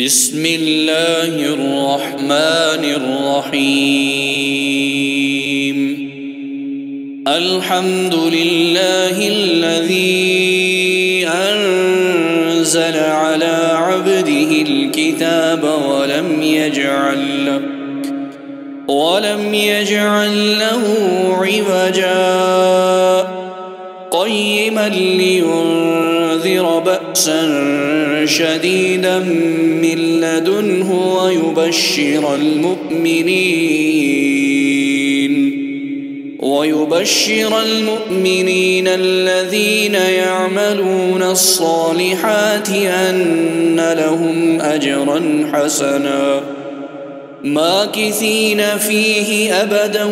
بسم الله الرحمن الرحيم. الحمد لله الذي أنزل على عبده الكتاب ولم يجعل له عوجا قيما لينذر بأسا شديدا من لدنه ويبشر المؤمنين الذين يعملون الصالحات أن لهم أجرا حسنا ماكثين فيه أبدا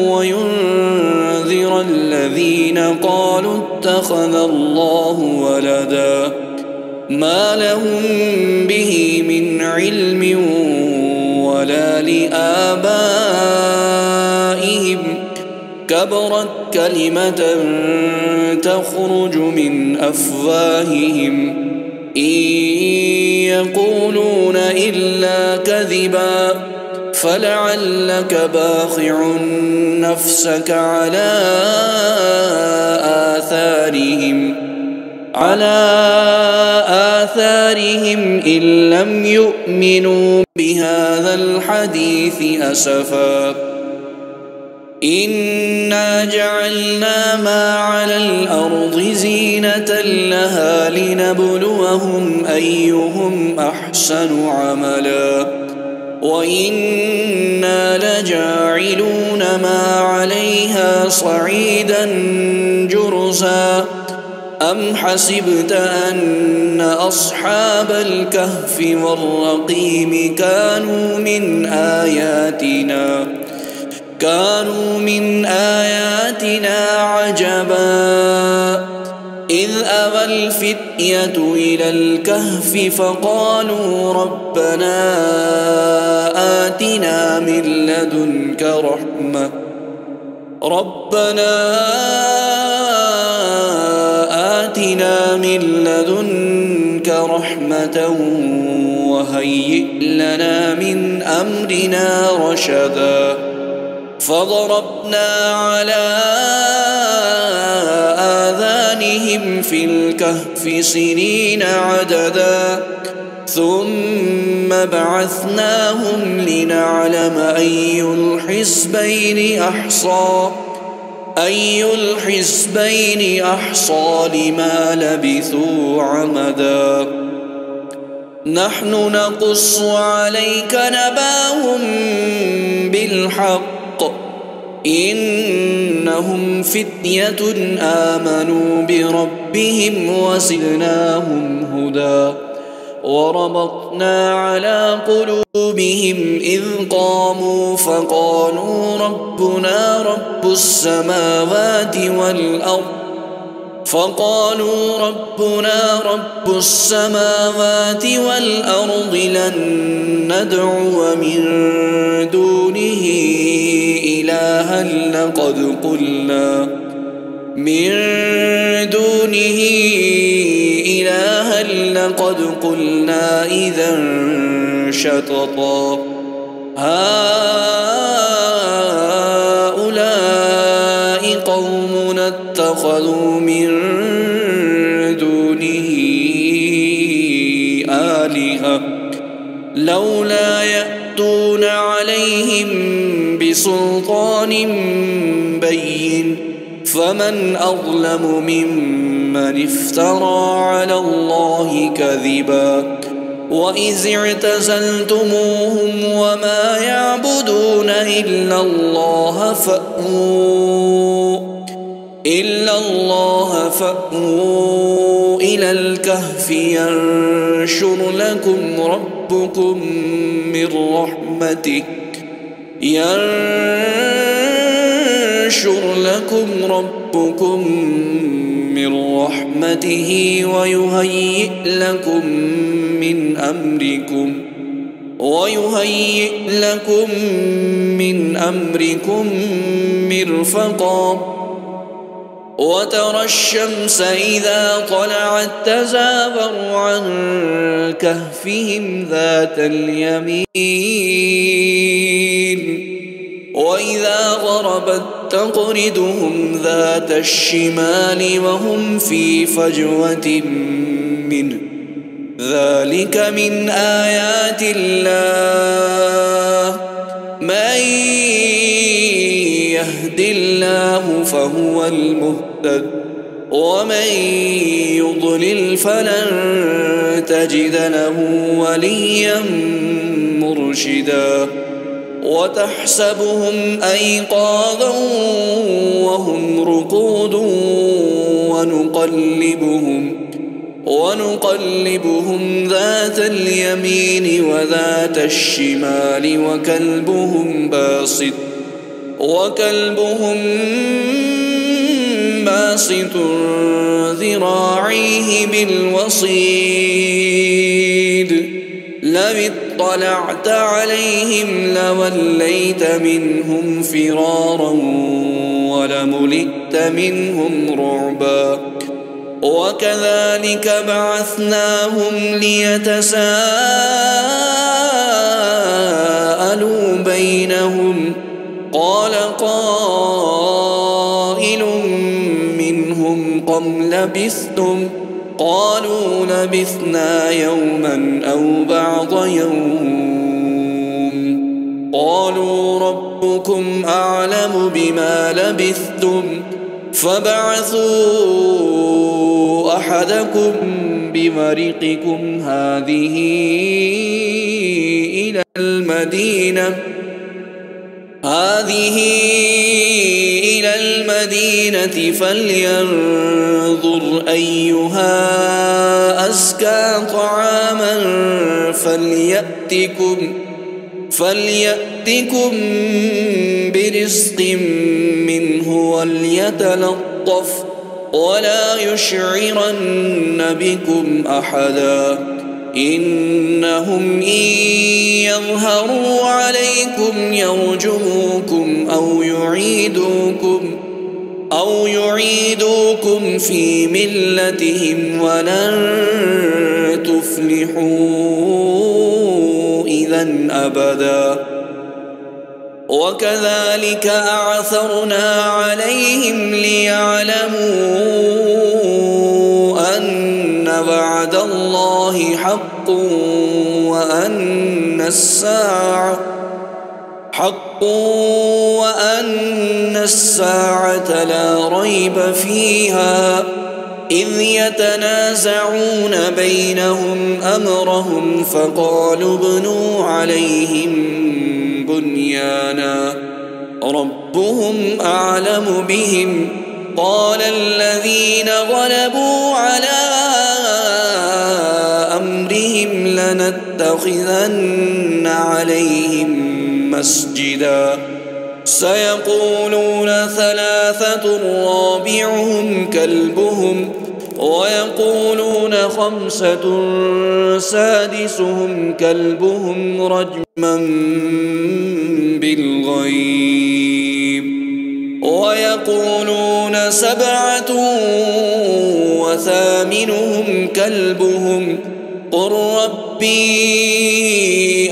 وينذر الذين قالوا اتخذ الله ولدا ما لهم به من علم ولا لآبائهم كبرت كلمة تخرج من أفواههم إن يقولون إلا كذبا فلعلك باخع نفسك على آثارهم إن لم يؤمنوا بهذا الحديث أسفا إنا جعلنا ما على الأرض زينة لها لنبلوهم أيهم أحسن عملا وإنا لجاعلون ما عليها صعيدا جرزا أم حسبت أن أصحاب الكهف والرقيم كانوا من آياتنا عجبا إذ أوى الفتية إلى الكهف فقالوا ربنا آتنا من لدنك رحمة وهيئ لنا من أمرنا رشدا فضربنا على آذانهم في الكهف سنين عددا ثم بعثناهم لنعلم أي الحزبين أحصى لما لبثوا عمدا نحن نقص عليك نباهم بالحق إنهم فتية آمنوا بربهم وزدناهم هدى وربطنا على قلوبهم إذ قاموا فقالوا ربنا رب السماوات والأرض لن ندعو من دونه إلها لقد قلنا إذا شططا هؤلاء قومنا اتخذوا من دونه آلهة لولا يأتون عليهم بسلطان بين فمن أظلم ممن افترى على الله كذبا وإذ اعتزلتموهم وما يعبدون إلا الله فأووا إلى الكهف ينشر لكم ربكم من رحمته ويهيئ لكم من أمركم مرفقا وترى الشمس إذا طلعت تزاور عن كهفهم ذات اليمين وإذا غربت تقرضهم ذات الشمال وهم في فجوة منه ذلك من آيات الله من يهد الله فهو المهتد ومن يضلل فلن تجد له وليا مرشدا وتحسبهم أيقاظا وهم رقود ونقلبهم ذات اليمين وذات الشمال وكلبهم باسط ذراعيه بالوصيد لو اطلعت عليهم لوليت منهم فرارا ولملئت منهم رعبا وكذلك بعثناهم ليتساءلوا بينهم قال قائل منهم كم لبثتم قالوا لبثنا يوما أو بعض يوم قالوا ربكم أعلم بما لبثتم فابعثوا أحدكم بورقكم هذه إلى المدينة فلينظر أيها أزكى طعاما فليأتكم برزق منه وليتلطف ولا يشعرن بكم أحدا إنهم إن يظهروا عليكم يرجموكم أو يعيدوكم في ملتهم ولن تفلحوا إذا أبدا وكذلك أعثرنا عليهم ليعلموا أن وعد الله حق وأن الساعة لا ريب فيها إذ يتنازعون بينهم أمرهم فقالوا ابنوا عليهم بنيانا ربهم أعلم بهم قال الذين غلبوا على أمرهم لنتخذن عليهم مسجدا سيقولون ثلاثة رابعهم كلبهم ويقولون خمسة سادسهم كلبهم رجما بالغيب ويقولون سبعة وثامنهم كلبهم قل ربي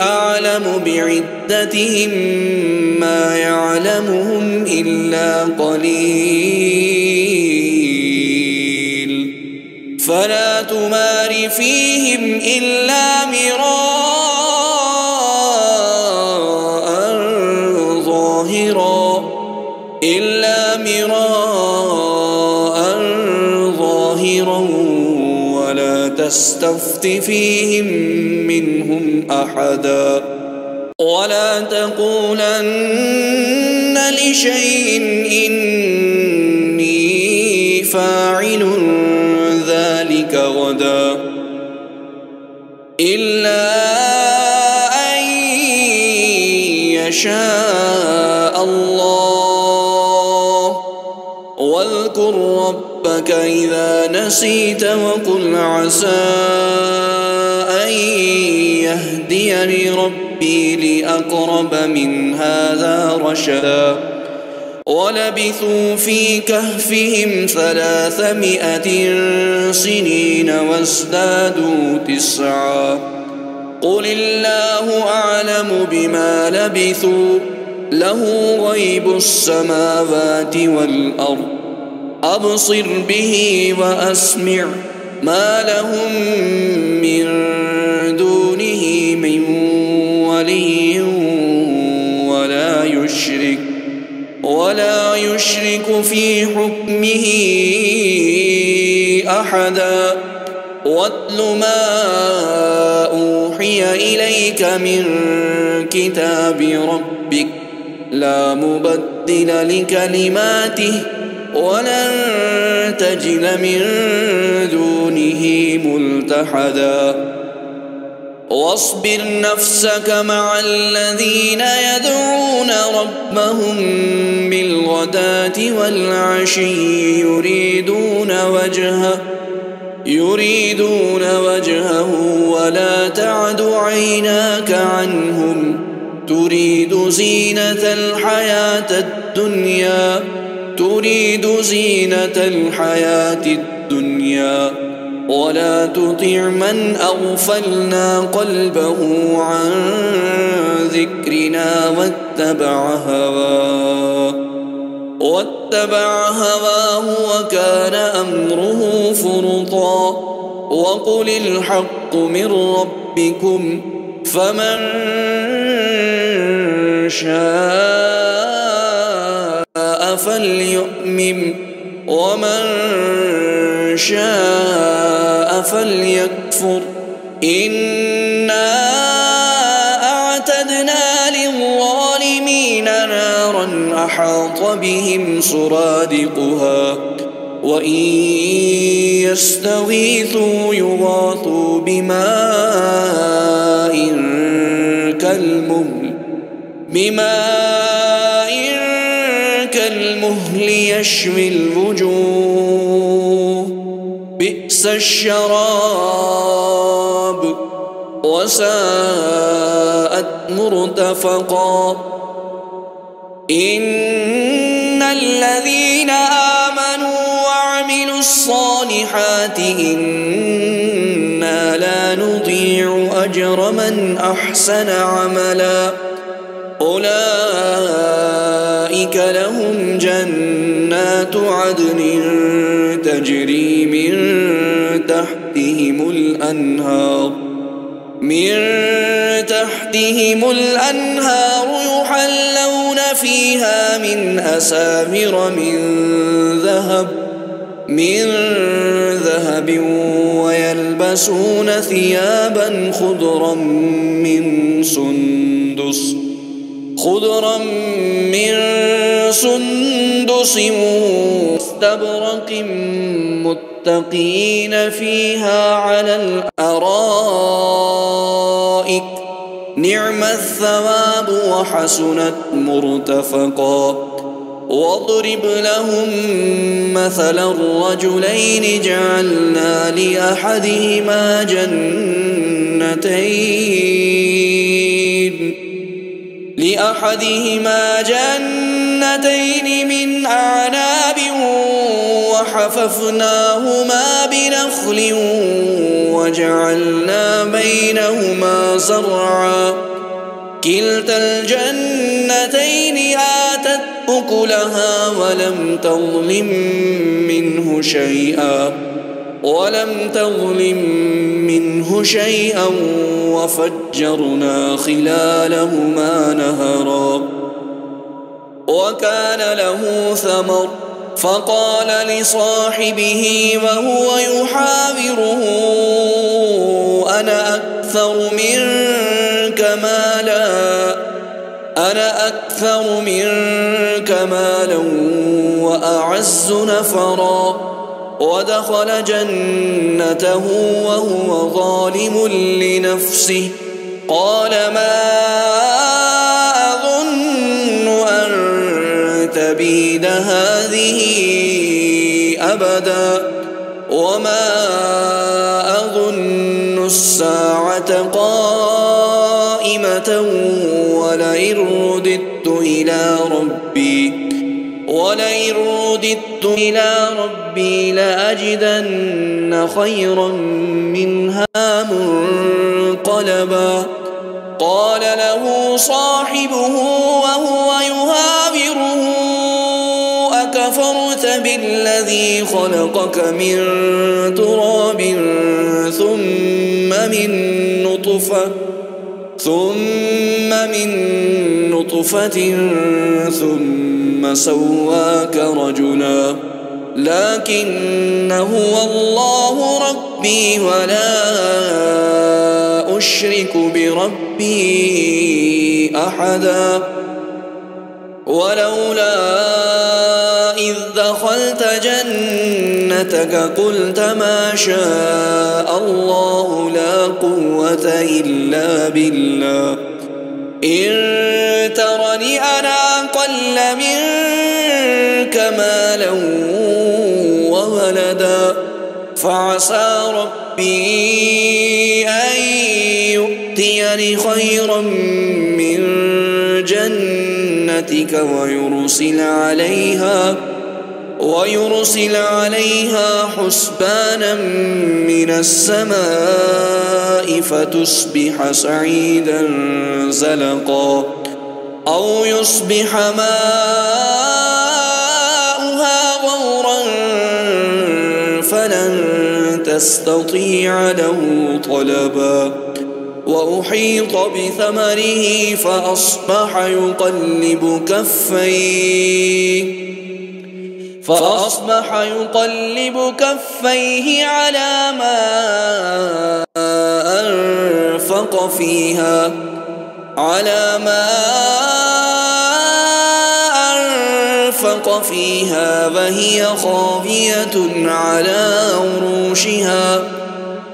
أعلم بعدتهم ما يعلمهم إلا قليل فلا تمار فيهم إلا مراء ظاهرا ولا تستفت فيهم منهم أحدا ولا تقولن لشيء إني فاعل ذلك غدا إلا أن يشاء الله واذكر ربك إذا نسيت وقل عسى أن يهديني ربي لأقرب من هذا رشدا ولبثوا في كهفهم 300 سنين وازدادوا 9 قل الله أعلم بما لبثوا له غيب السماوات والأرض أبصر به وأسمع ما لهم من دونه من ولي ولا يشرك في حكمه أحدا واتل ما أوحي إليك من كتاب ربك لا مبدل لكلماته ولن تجد من دونه ملتحدا واصبر نفسك مع الذين يدعون ربهم بالغداة والعشي يريدون وجهه ولا تعد عيناك عنهم تريد زينة الحياة الدنيا ولا تطع من أغفلنا قلبه عن ذكرنا واتبع هواه وكان أمره فرطا وقل الحق من ربكم فمن شاء فليؤمن ومن شاء فليكفر إنا أعتدنا للظالمين نارا أحاط بهم سرادقها وإن يستغيثوا يغاثوا بماء كالمهل يشوي الوجوه بئس الشراب وساءت مرتفقا إن الذين آمنوا وعملوا الصالحات إنا لا نضيع أجر من أحسن عملا أولئك لهم جنات عدن تجري من تحتهم الأنهار يحلون فيها من أساور من ذهب ويلبسون ثيابا خضرا من سندس واستبرق متقين فيها على الأرائك نعم الثواب وحسنت مرتفقا واضرب لهم مثل الرجلين جعلنا لأحدهما جنتين من أعناب وحففناهما بنخل وجعلنا بينهما زرعا كلتا الجنتين آتت أكلها ولم تظلم منه شيئا وفجرنا خلالهما نهرا وكان له ثمر فقال لصاحبه وهو يحاوره أنا أكثر منك مالا وأعز نفرا ودخل جنته وهو ظالم لنفسه قال ما أظن أن تبيد هذه أبدا وما أظن الساعة قائمة ولئن رددت رددت إلى ربي لأجدن خيرا منها منقلبا قال له صاحبه وهو يهاوره أكفرت بالذي خلقك من تراب ثم من نطفة ثم سواك رجلا لكن هو الله ربي ولا أشرك بربي أحدا ولولا إذ دخلت جنتك قلت ما شاء الله لا قوة إلا بالله إن ترني أنا أقل منك مالا وولدا فعسى ربي أن يؤتيني خيرا من جنتك ويرسل عليها حسبانا من السماء فتصبح صعيدا زلقا أو يصبح ماؤها غورا فلن تستطيع له طلبا وأحيط بثمره فأصبح يقلب كفيه على ما أنفق فيها وهي خاوية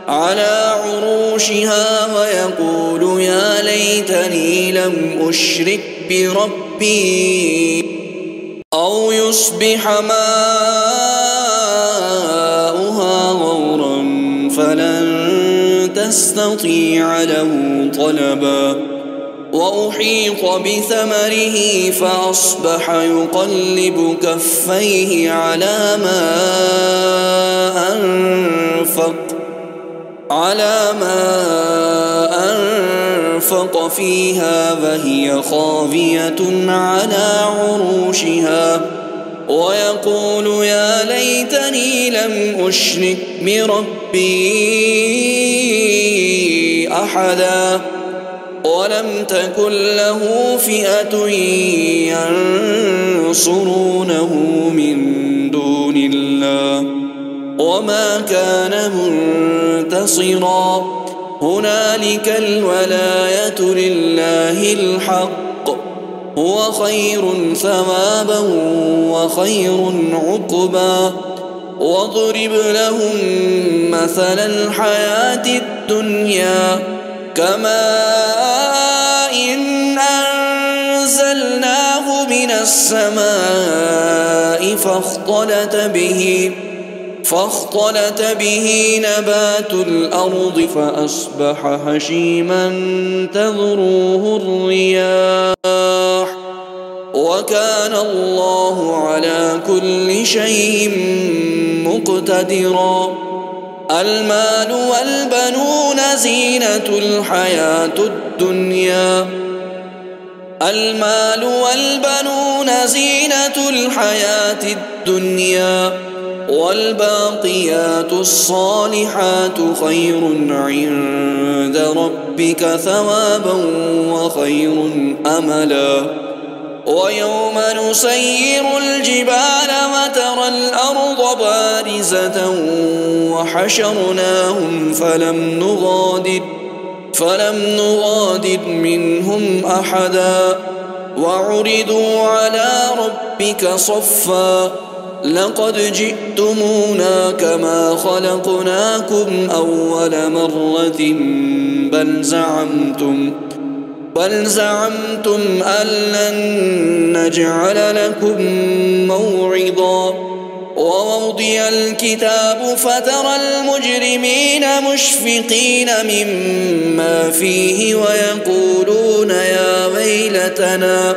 على عروشها ويقول يا ليتني لم أشرك بربي أو يصبح ماؤها غورا فلن تستطيع له طلبا وأحيط بثمره فأصبح يقلب كفيه على ما أنفق فيها وهي خاوية على عروشها ويقول يا ليتني لم أشرك بربي أحدا ولم تكن له فئة ينصرونه من دون الله وما كان منتصرا هنالك الولاية لله الحق هو خير ثوابا وخير عقبا واضرب لهم مثل الحياة الدنيا كماء إن أنزلناه من السماء فاختلط به نبات الأرض فأصبح هشيما تذروه الرياح وكان الله على كل شيء مقتدرا المال والبنون زينة الحياة الدنيا والباقيات الصالحات خير عند ربك ثوابا وخير أملا ويوم نسير الجبال وترى الأرض بارزة وحشرناهم فلم نغادر منهم أحدا وعرضوا على ربك صفا لقد جئتمونا كما خلقناكم أول مرة بل زعمتم أن لن نجعل لكم موعظا ووضع الكتاب فترى المجرمين مشفقين مما فيه ويقولون يا ويلتنا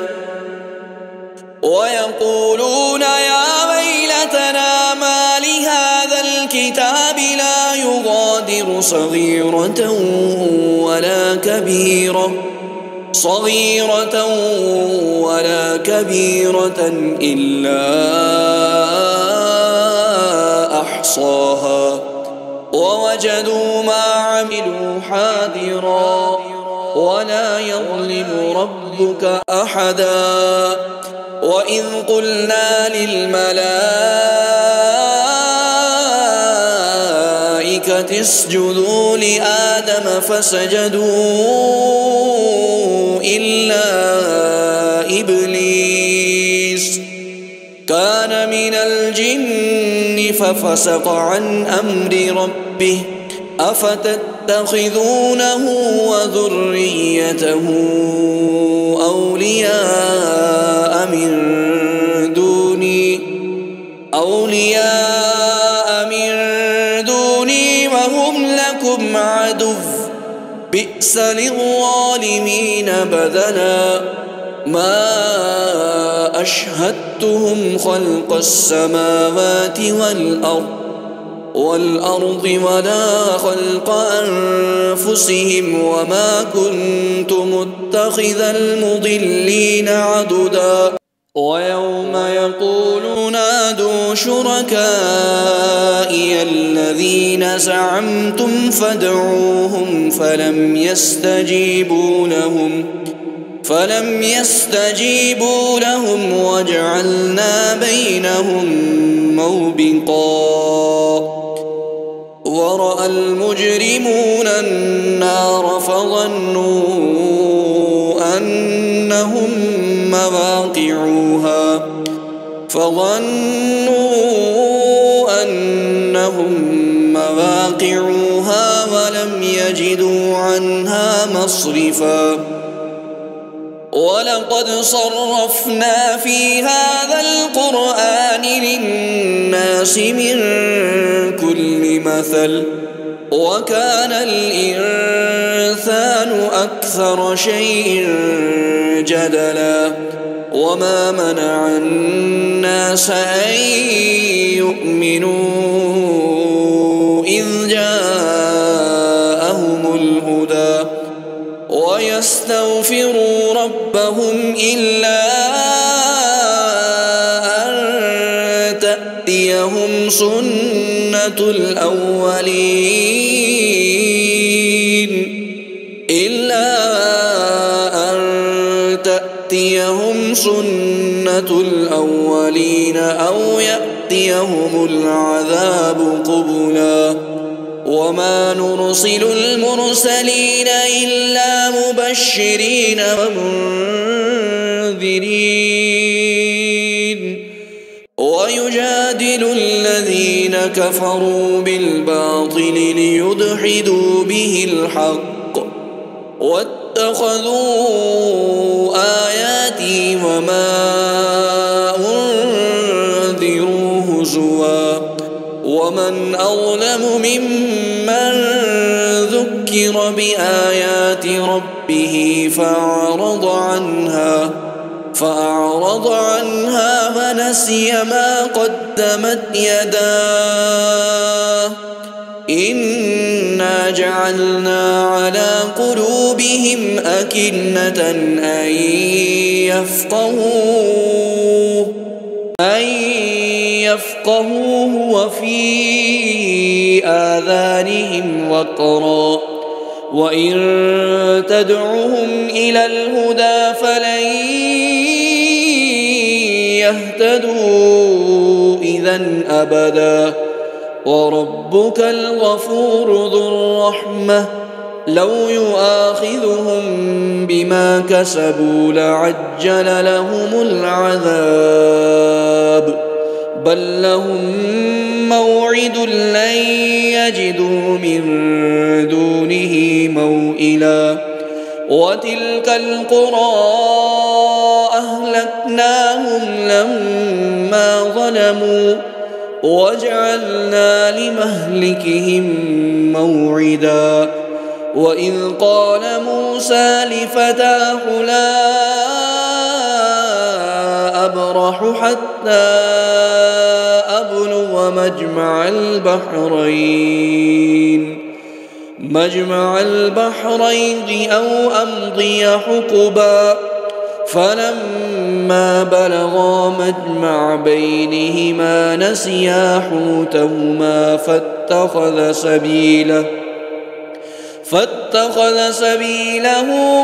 غير صغيرة ولا كبيرة إلا أحصاها ووجدوا ما عملوا حاضرا ولا يظلم ربك أحدا. وإذ قلنا للملائكة اسجدوا لآدم فسجدوا إلا إبليس كان من الجن ففسق عن أمر ربه أفتتخذونه وذريته أولياء من دوني وهم لكم عدو بئس للظالمين بدلا. ما أشهدتهم خلق السماوات والأرض ولا خلق أنفسهم وما كنت متخذ المضلين عضدا. ويوم يقول نادوا شركائي الذين زعمتم فادعوهم فلم يستجيبوا لهم وجعلنا بينهم موبقا. ورأى المجرمون النار فظنوا أنهم مواقعوها ولم يجدوا عنها مصرفا. ولقد صرفنا في هذا القرآن للناس من كل مثل وكان الإنسان أكثر شيء جدلا. وما منع الناس أن يؤمنوا إذ جاءهم الهدى ويستغفروا ربهم إلا أن تأتيهم سنة الأولين أو يأتيهم العذاب قبلا. وما نرسل المرسلين إلا مبشرين ومنذرين ويجادل الذين كفروا بالباطل ليدحدوا به الحق واتخذوا آياتي وما أنذروا هزوا. ومن أظلم ممن ذكر بآيات ربه فأعرض عنها ونسي ما قدمت يداه إنا جعلنا على قلوبهم أكنة أن يفقهوه وفي آذانهم وقرا وإن تدعهم إلى الهدى فلن يهتدوا إذن أبدا. وربك الغفور ذو الرحمة لو يؤاخذهم بما كسبوا لعجل لهم العذاب بل لهم موعد لن يجدوا من دونه موئلا. وتلك القرى أهلكناهم لما ظلموا وجعلنا لمهلكهم موعدا. وإذ قال موسى لفتاه لا أبرح حتى أبلغ مجمع البحرين مجمع البحرين أو أمضي حقبا فلما بلغا مجمع بينهما نسيا حوتهما فاتخذ سبيله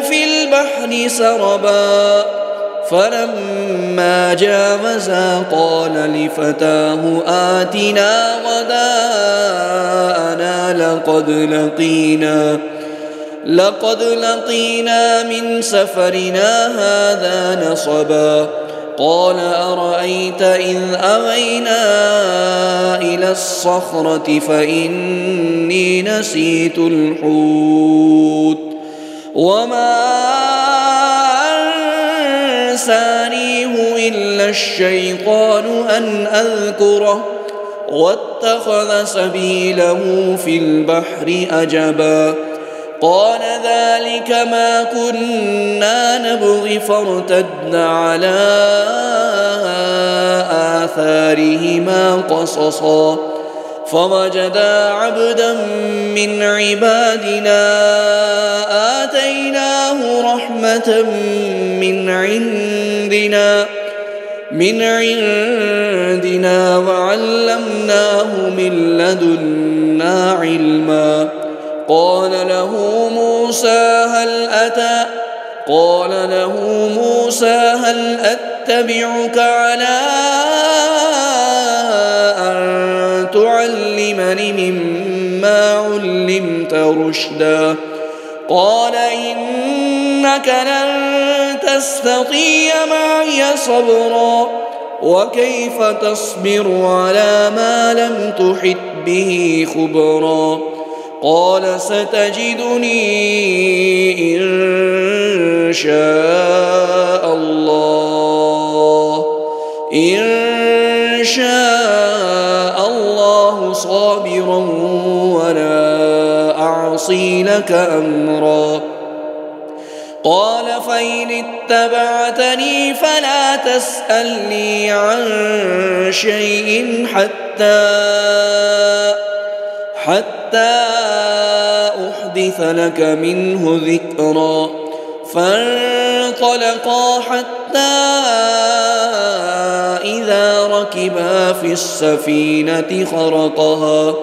في البحر سربا فلما جاوزا قال لفتاه آتنا غداءنا لقد لقينا من سفرنا هذا نصبا قال أرأيت إذ أوينا إلى الصخرة فإني نسيت الحوت وما أنسانيه إلا الشيطان أن أذكره واتخذ سبيله في البحر أجبا قال ذلك ما كنا نبغي فارتدنا على آثارهما قصصا فوجدا عبدا من عبادنا آتيناه رحمة من عندنا وعلمناه من لدنا علما قال له موسى هل أتبعك على أن تعلمني مما علمت رشدا قال إنك لن تستطيع معي صبرا وكيف تصبر على ما لم تحط به خبرا قال ستجدني إن شاء الله صابرا ولا أعصي لك أمرا قال فإن اتبعتني فلا تسألني عن شيء حتى أحدث لك منه ذكرا فانطلقا حتى إذا ركبا في السفينة خرقها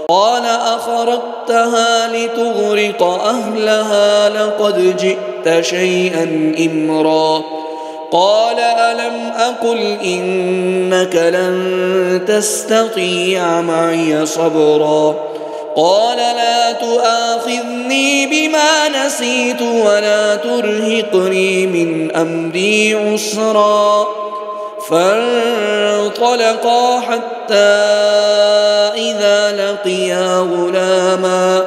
قال أخرقتها لتغرق أهلها لقد جئت شيئا إمرا قال ألم أقل إنك لن تستطيع معي صبرا قال لا تؤاخذني بما نسيت ولا ترهقني من أمري عسرا فانطلقا حتى إذا لقيا غلاما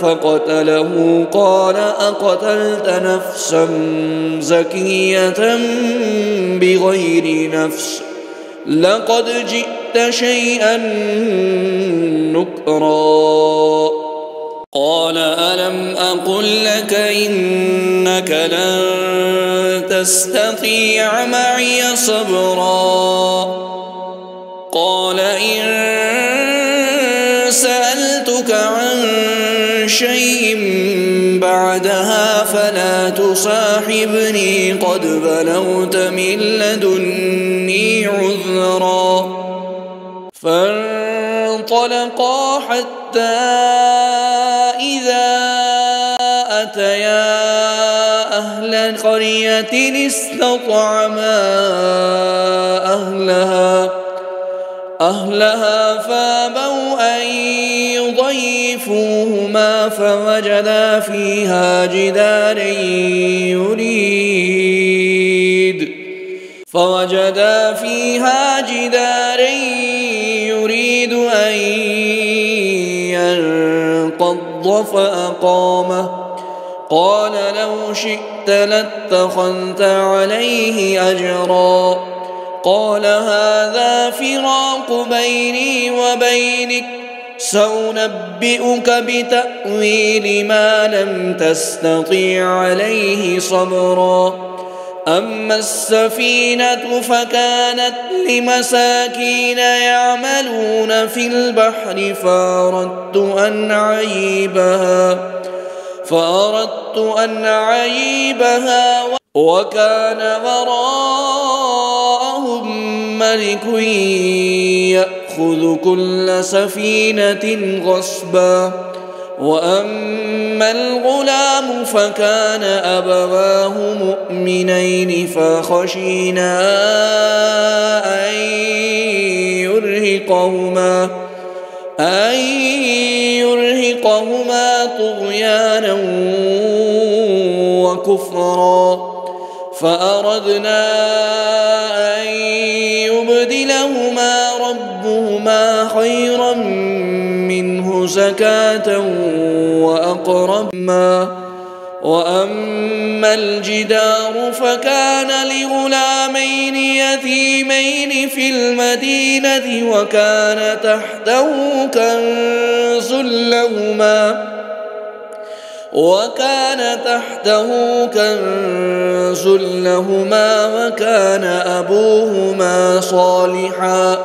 فقتله قال أقتلت نفسا زكية بغير نفس لقد جئت شيئا نكرا قال ألم أقل لك إنك لن تستطيع معي صبرا قال إن سألتك عن شيء بعدها فلا تصاحبني قد بلغت من لدني عذرا فانطلقا حتى إذا أتيا أهل قرية استطعما أهلها فابوا أن يضيفوهما فوجدا فيها جدارا يريد أن ينقض فأقامه قال لو شئت لاتخذت عليه أجرا قال هذا فراق بيني وبينك سأنبئك بتأويل ما لم تستطيع عليه صبرا أما السفينة فكانت لمساكين يعملون في البحر فأردت أن أعيبها وكان وراءهم ملك يأخذ كل سفينة غصبا. وأما الغلام فكان أبواه مؤمنين فخشينا أن يرهقهما طغيانا وكفرا، فأردنا أن يبدلهما ربهما خيرا منه زكاة وأقرب ماء. وأما الجدار فكان لغلامين يتيمين في المدينة وكان تحته كنز لهما وكان أبوهما صالحا،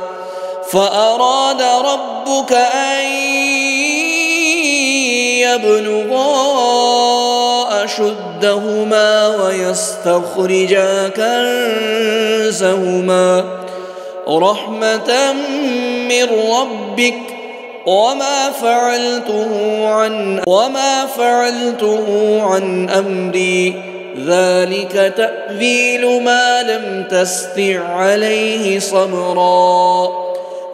فأراد ربك أن يبلغا أشدهما ويستخرجا كنزهما رحمة من ربك وما فعلته عن أمري ذلك تأويل ما لم تستطع عليه صبرا.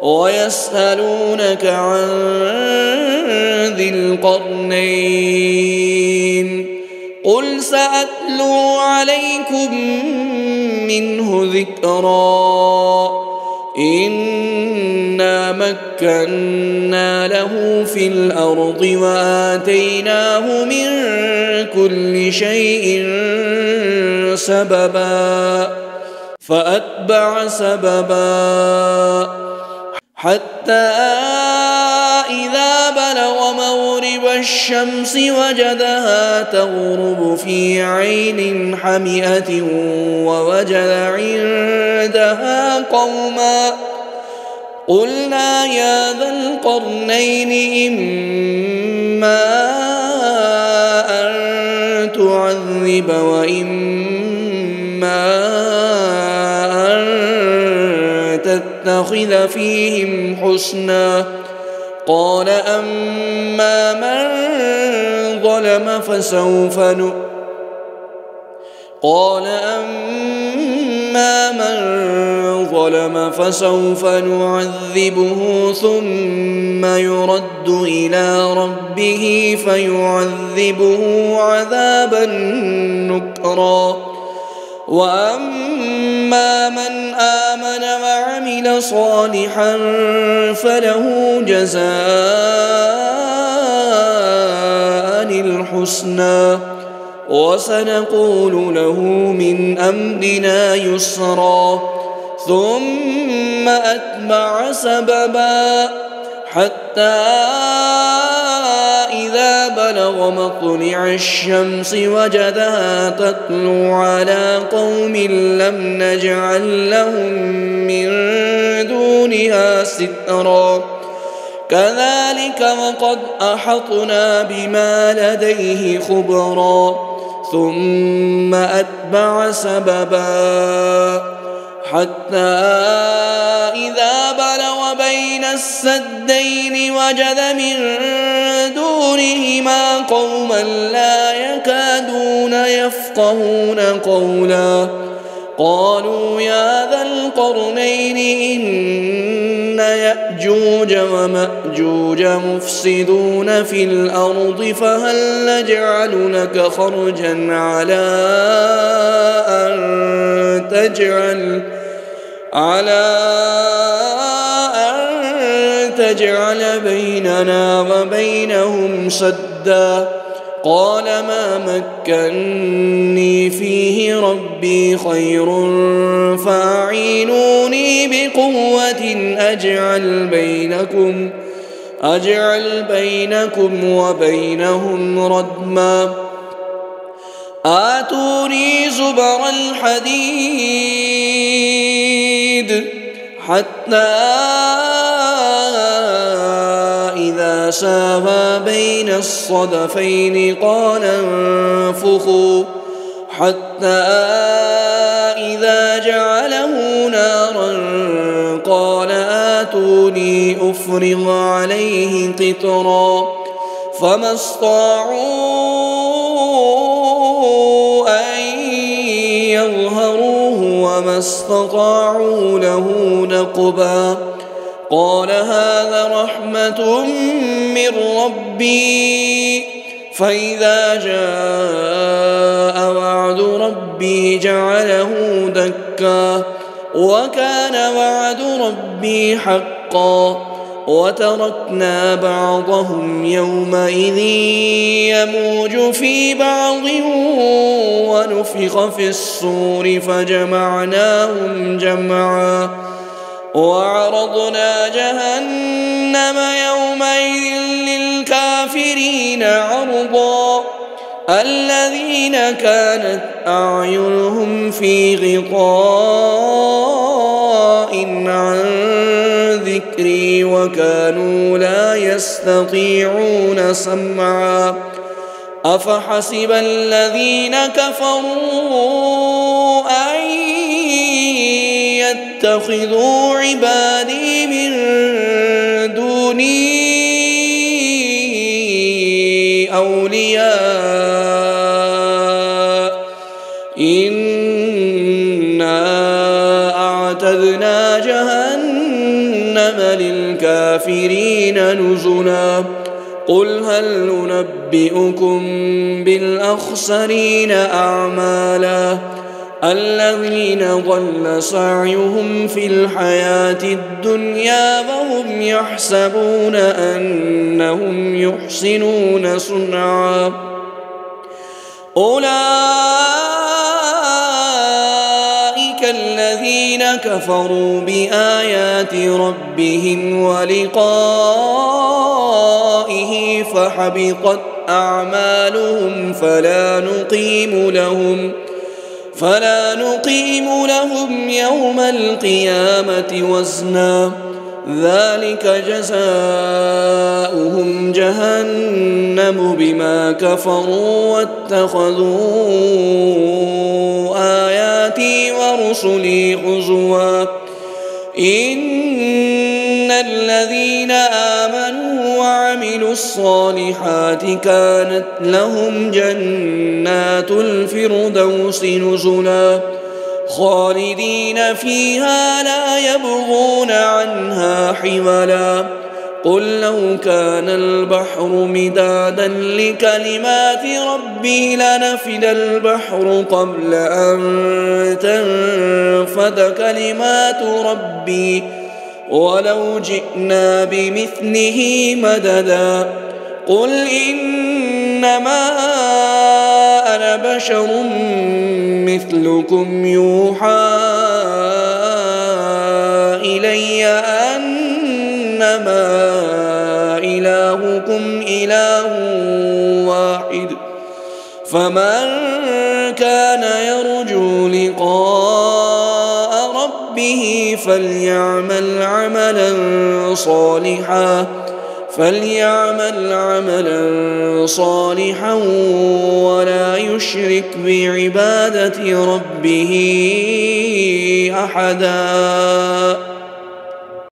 ويسألونك عن ذي القرنين قل سأتلو عليكم منه ذكرا. إنا مكنا له في الأرض وآتيناه من كل شيء سببا فأتبع سببا حتى إذا بلغ مغرب الشمس وجدها تغرب في عين حمئة ووجد عندها قوما قلنا يا ذا القرنين إما أن تعذب وإما أن تتخذ فيهم حسنا. قال أما من ظلم فسوف نعذبه ثم يرد إلى ربه فيعذبه عذابا نكرا. وأما من آمن وعمل صالحا فله جزاء الحسنى وسنقول له من أمرنا يسرا. ثم أتبع سببا حتى إذا بلغ مطلع الشمس وجدها تطلع على قوم لم نجعل لهم من دونها سترا. كذلك وقد أحطنا بما لديه خبرا. ثم أتبع سببا حتى إذا بلغ بين السدين وجد من دونهما قوما لا يكادون يفقهون قولا. قالوا يا ذا القرنين إن يأجوج ومأجوج مفسدون في الأرض فهل نجعل لك خرجا على أن تجعل بيننا وبينهم سدا. قال ما مكني فيه ربي خير فأعينوني بقوة أجعل بينكم وبينهم ردما. آتوني زبر الحديد حتى إذا ساوى بين الصدفين قال انفخوا حتى إذا جعله نارا قال آتوني أفرغ عليه قطرا فما استطاعوا أن يظهروه وما استطاعوا له نقبا قال هذا رحمة من ربي فإذا جاء وعد ربي جعله دكا وكان وعد ربي حقا وتركنا بعضهم يومئذ يموج في بعض ونفخ في الصور فجمعناهم جمعا وعرضنا جهنم يومئذ للكافرين عرضا الذين كانت أعينهم في غطاء عن ذكري وكانوا لا يستطيعون سمعا أفحسب الذين كفروا أن يتخذوا عبادي من دوني أولياء إنا أعتدنا جهنم للكافرين نزلا قل هل ننبئكم بالأخسرين أعمالا الذين ضل سعيهم في الحياة الدنيا وهم يحسبون أنهم يحسنون صنعا أولئك الذين كفروا بآيات ربهم ولقائه فحبطت أعمالهم فلا نقيم لهم يوم القيامة وزنا ذلك جزاؤهم جهنم بما كفروا واتخذوا آياتي ورسلي هزوا إن الذين آمنوا وعملوا الصالحات كانت لهم جنات الفردوس نزلا خالدين فيها لا يبغون عنها حولا قل لو كان البحر مدادا لكلمات ربي لنفد البحر قبل أن تنفد كلمات ربي ولو جئنا بمثله مددا قل إنما أنا بشر مثلكم يوحى إلي أنما إلهكم إله واحد فمن كان يرجو لقاء ربه فليعمل عملا صالحا ولا يشرك بعبادة ربه أحدا.